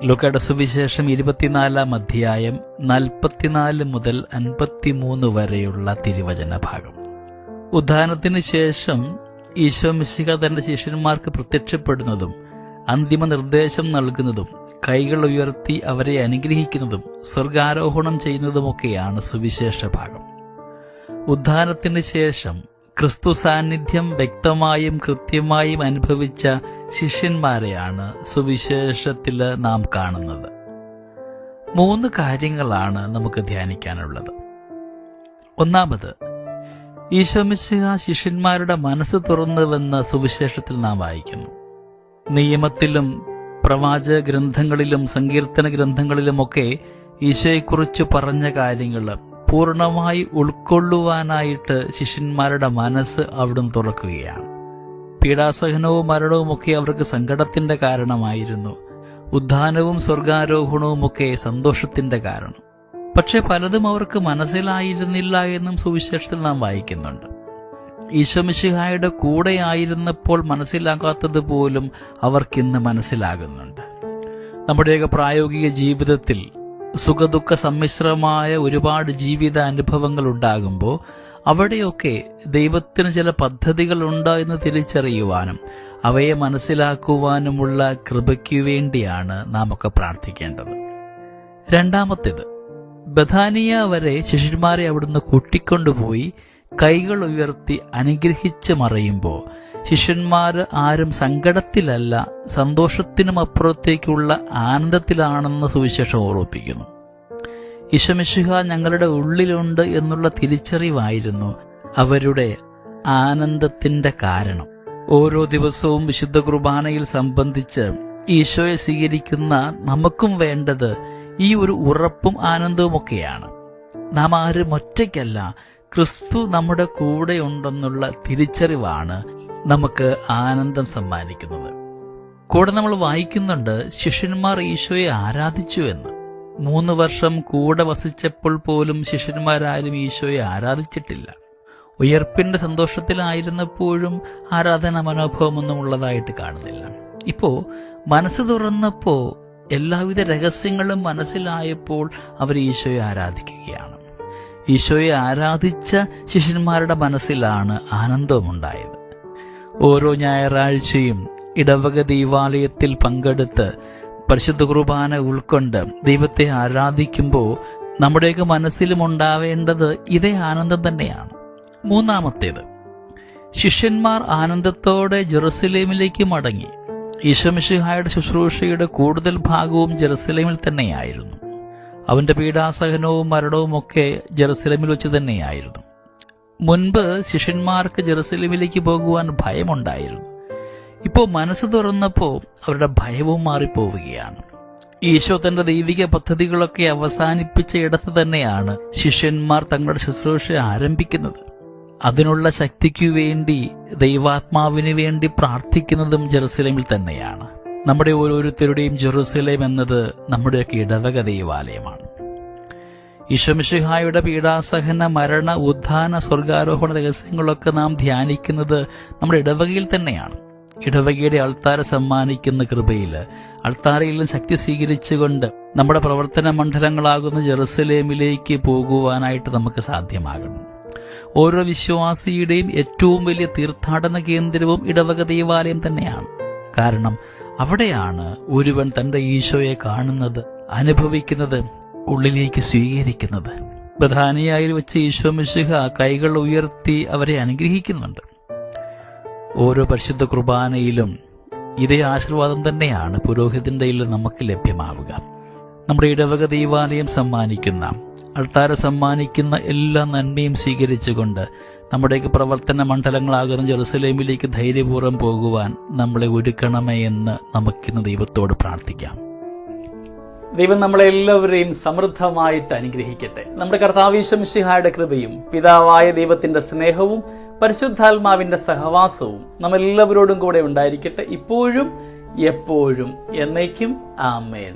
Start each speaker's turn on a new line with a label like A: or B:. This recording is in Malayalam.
A: ലൂക്കയുടെ സുവിശേഷം 24-ാം അധ്യായം 44 മുതൽ 53 വരെയുള്ള തിരുവചന ഭാഗം. ഉദ്ധാനത്തിന് ശേഷം ഈശോ മിശിഹ തന്റെ ശിഷ്യന്മാർക്ക് പ്രത്യക്ഷപ്പെടുന്നതും അന്തിമ നിർദ്ദേശം നൽകുന്നതും കൈകൾ ഉയർത്തി അവരെ അനുഗ്രഹിക്കുന്നതും സ്വർഗാരോഹണം ചെയ്യുന്നതുമൊക്കെയാണ് സുവിശേഷ ഭാഗം. ഉദ്ധാനത്തിന് ശേഷം ക്രിസ്തു സാന്നിധ്യം വ്യക്തമായും കൃത്യമായും അനുഭവിച്ച ശിഷ്യന്മാരെയാണ് സുവിശേഷത്തിൽ നാം കാണുന്നത്. 3 കാര്യങ്ങളാണ് നമുക്ക് ധ്യാനിക്കാനുള്ളത്. ഒന്നാമത്, ഈശോ മിശിഹ ശിഷ്യന്മാരുടെ മനസ്സ് തുറന്നുവെന്ന് സുവിശേഷത്തിൽ നാം വായിക്കുന്നു. നിയമത്തിലും പ്രവാചക ഗ്രന്ഥങ്ങളിലും സങ്കീർത്തന ഗ്രന്ഥങ്ങളിലുമൊക്കെ ഈശോയെക്കുറിച്ച് പറഞ്ഞ കാര്യങ്ങൾ പൂർണ്ണമായി ഉൾക്കൊള്ളുവാനായിട്ട് ശിഷ്യന്മാരുടെ മനസ്സ് അവിടുന്ന് തുറക്കുകയാണ്. പീഡാസഹനവും മരണവുമൊക്കെ അവർക്ക് സങ്കടത്തിന്റെ കാരണമായിരുന്നു. ഉദ്ധാനവും സ്വർഗാരോഹണവുമൊക്കെ സന്തോഷത്തിന്റെ കാരണം. പക്ഷെ പലതും അവർക്ക് മനസ്സിലായിരുന്നില്ല എന്നും സുവിശേഷത്തിൽ നാം വായിക്കുന്നുണ്ട്. ഈശോ മിശിഹായുടെ കൂടെ ആയിരുന്നപ്പോൾ മനസ്സിലാകാത്തത് പോലും അവർക്കിന്ന് മനസ്സിലാകുന്നുണ്ട്. നമ്മുടെയൊക്കെ പ്രായോഗിക ജീവിതത്തിൽ സുഖദുഃഖ സമ്മിശ്രമായ ഒരുപാട് ജീവിത അനുഭവങ്ങൾ ഉണ്ടാകുമ്പോൾ അവിടെയൊക്കെ ദൈവത്തിന് ചില പദ്ധതികൾ ഉണ്ട് എന്ന് തിരിച്ചറിയുവാനും അവയെ മനസ്സിലാക്കുവാനുമുള്ള കൃപയ്ക്കു വേണ്ടിയാണ് നാം ഒക്കെ പ്രാർത്ഥിക്കേണ്ടത്. രണ്ടാമത്തേത്, ബഥാനിയ വരെ ശിഷ്യന്മാരെ അവിടുന്ന് കൂട്ടിക്കൊണ്ടുപോയി കൈകൾ ഉയർത്തി അനുഗ്രഹിച്ച് മറയുമ്പോൾ ശിഷ്യന്മാർ ആരും സങ്കടത്തിലല്ല, സന്തോഷത്തിനും അപ്പുറത്തേക്കുള്ള ആനന്ദത്തിലാണെന്ന് സുവിശേഷം ഓർമ്മിപ്പിക്കുന്നു. ഈശോ മിശിഹ ഞങ്ങളുടെ ഉള്ളിലുണ്ട് എന്നുള്ള തിരിച്ചറിവായിരുന്നു അവരുടെ ആനന്ദത്തിന്റെ കാരണം. ഓരോ ദിവസവും വിശുദ്ധ കുർബാനയിൽ സംബന്ധിച്ച് ഈശോയെ സ്വീകരിക്കുന്ന നമുക്കും വേണ്ടത് ഈ ഒരു ഉറപ്പും ആനന്ദവുമൊക്കെയാണ്. നാം ആരും ഒറ്റയ്ക്കല്ല, ക്രിസ്തു നമ്മുടെ കൂടെ ഉണ്ടെന്നുള്ള തിരിച്ചറിവാണ് നമുക്ക് ആനന്ദം സമ്മാനിക്കുന്നത്. കൂടെ നമ്മൾ വായിക്കുന്നുണ്ട്, ശിഷ്യന്മാർ ഈശോയെ ആരാധിച്ചു എന്ന്. 3 വർഷം കൂടെ വസിച്ചപ്പോൾ പോലും ശിഷ്യന്മാരാരും ഈശോയെ ആരാധിച്ചിട്ടില്ല. ഉയർപ്പിന്റെ സന്തോഷത്തിലായിരുന്നപ്പോഴും ആരാധന മനോഭാവമൊന്നും ഉള്ളതായിട്ട് കാണുന്നില്ല. ഇപ്പോ മനസ്സ് തുറന്നപ്പോ എല്ലാവിധ രഹസ്യങ്ങളും മനസ്സിലായപ്പോൾ അവർ ഈശോയെ ആരാധിക്കുകയാണ്. ഈശോയെ ആരാധിച്ച ശിഷ്യന്മാരുടെ മനസ്സിലാണ് ആനന്ദമുണ്ടായത്. ഓരോ ഞായറാഴ്ചയും ഇടവക ദൈവാലയത്തിൽ പങ്കെടുത്ത് പരിശുദ്ധ കുർബാന ഉൾക്കൊണ്ട് ദൈവത്തെ ആരാധിക്കുമ്പോൾ നമ്മുടെയൊക്കെ മനസ്സിലും ഉണ്ടാവേണ്ടത് ഇതേ ആനന്ദം തന്നെയാണ്. മൂന്നാമത്തേത്, ശിഷ്യന്മാർ ആനന്ദത്തോടെ ജെറുസലേമിലേക്ക് മടങ്ങി. ഈശോ മിശിഹായുടെ ശുശ്രൂഷയുടെ കൂടുതൽ ഭാഗവും ജെറുസലേമിൽ തന്നെയായിരുന്നു. അവന്റെ പീഡാസഹനവും മരണവുമൊക്കെ ജെറുസലേമിൽ വെച്ച് തന്നെയായിരുന്നു. മുൻപ് ശിഷ്യന്മാർക്ക് ജെറുസലേമിലേക്ക് പോകുവാൻ ഭയമുണ്ടായിരുന്നു. ഇപ്പോൾ മനസ്സ് തുറന്നപ്പോൾ അവരുടെ ഭയവും മാറിപ്പോവുകയാണ്. ഈശോ തന്റെ ദൈവിക പദ്ധതികളൊക്കെ അവസാനിപ്പിച്ച ഇടത്ത് തന്നെയാണ് ശിഷ്യന്മാർ തങ്ങളുടെ ശുശ്രൂഷ ആരംഭിക്കുന്നത്. അതിനുള്ള ശക്തിക്കു വേണ്ടി ദൈവാത്മാവിന് വേണ്ടി പ്രാർത്ഥിക്കുന്നതും ജെറുസലേമിൽ തന്നെയാണ്. നമ്മുടെ ഓരോരുത്തരുടെയും ജെറുസലേം എന്നത് നമ്മുടെയൊക്കെ ഇടവക ദൈവാലയമാണ്. ഈശോ മിശിഹായുടെ പീഡാസഹന മരണ ഉദ്ധാന സ്വർഗാരോഹണ രഹസ്യങ്ങളൊക്കെ നാം ധ്യാനിക്കുന്നത് നമ്മുടെ ഇടവകയിൽ തന്നെയാണ്. ഇടവകയുടെ അൾത്താര സമ്മാനിക്കുന്ന കൃപയിൽ അൾത്താരയിലും ശക്തി സ്വീകരിച്ചുകൊണ്ട് നമ്മുടെ പ്രവർത്തന മണ്ഡലങ്ങളാകുന്ന ജെറുസലേമിലേക്ക് പോകുവാനായിട്ട് നമുക്ക് സാധ്യമാകണം. ഓരോ വിശ്വാസിയുടെയും ഏറ്റവും വലിയ തീർത്ഥാടന കേന്ദ്രവും ഇടവക ദൈവാലയം തന്നെയാണ്. കാരണം അവിടെയാണ് ഒരുവൻ തന്റെ ഈശോയെ കാണുന്നത്, അനുഭവിക്കുന്നത്, ഉള്ളിലേക്ക് സ്വീകരിക്കുന്നത്. ബഥാനിയയിൽ വെച്ച് ഈശോ മിശിഹ കൈകൾ ഉയർത്തി അവരെ അനുഗ്രഹിക്കുന്നുണ്ട്. ഓരോ പരിശുദ്ധ കുർബാനയിലും ഇതേ ആശീർവാദം തന്നെയാണ് പുരോഹിതന്റെ നമുക്ക് ലഭ്യമാവുക. നമ്മുടെ ഇടവക ദൈവാലയം സമ്മാനിക്കുന്ന, അൾത്താര സമ്മാനിക്കുന്ന എല്ലാ നന്മയും സ്വീകരിച്ചുകൊണ്ട് നമ്മുടെയൊക്കെ പ്രവർത്തന മണ്ഡലങ്ങളാകുന്ന ജെറുസലേമിലേക്ക് ധൈര്യപൂർവ്വം പോകുവാൻ നമ്മളെ ഒരുക്കണമേ എന്ന് നമുക്കിന്ന് ദൈവത്തോട് പ്രാർത്ഥിക്കാം. ദൈവം നമ്മളെല്ലാവരെയും സമൃദ്ധമായിട്ട് അനുഗ്രഹിക്കട്ടെ. നമ്മുടെ കർത്താവ് ഈശോ മിശിഹായുടെ കൃപയും പിതാവായ ദൈവത്തിന്റെ സ്നേഹവും പരിശുദ്ധാത്മാവിന്റെ സഹവാസവും നമ്മളെല്ലാവരോടും കൂടെ ഉണ്ടായിരിക്കട്ടെ, ഇപ്പോഴും എപ്പോഴും എന്നേക്കും. ആമേൻ.